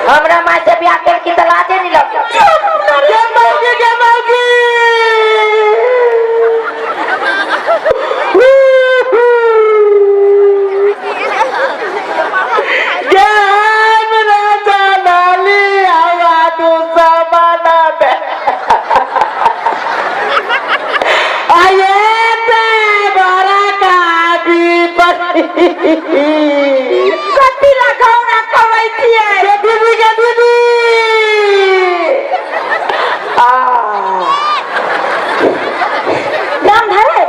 हमरा माँ से ब्याह कर की तलाशे नहीं लग कति लगाऊ ना कवै थिए दीदी के दीदी नाम धरे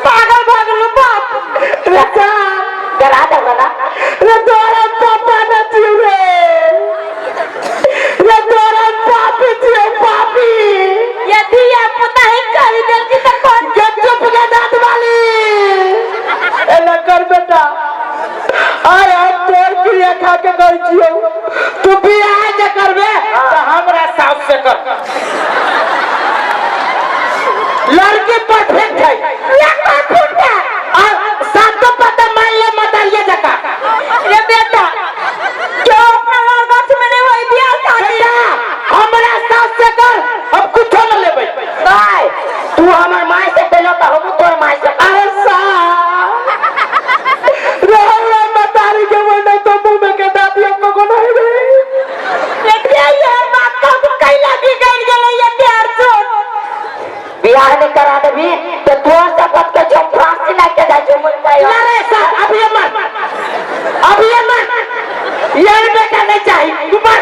पागल भागल बाप रचा डरा दे बना रे तोरा पापा न थियो रे तोरा पापी थियो पापी यदि ये पता ही कर देती तो कौन चुप के दांत वाली एला कर बेटा अरे हम तोर क्रिया खा के गई छियो तू भी आ जा करबे तो हमरा साथ से कर लड़की परफेक्ट है ये परफेक्ट है और साथ तो पता मान ले मदारिया जका रे बेटा क्यों अपना लड़का से मैंने वही बियाह शादी हमरा साथ से कर हम कुछ न लेबै नहीं तू हमार माँ से पहले तो हम तोर माँ से अरे सा रे मदारी के बोल तो मुंह में के दादिया को नहीं रे लेकिन ये बात का तो कैला भी गई गेले ये प्यार छोड़ ब्याह नहीं करा देबी तो तोर शपथ के जो फांसी लग के जाए जो मुझ पाए अरे सर अभी मत ये बेटा नहीं चाहिए ऊपर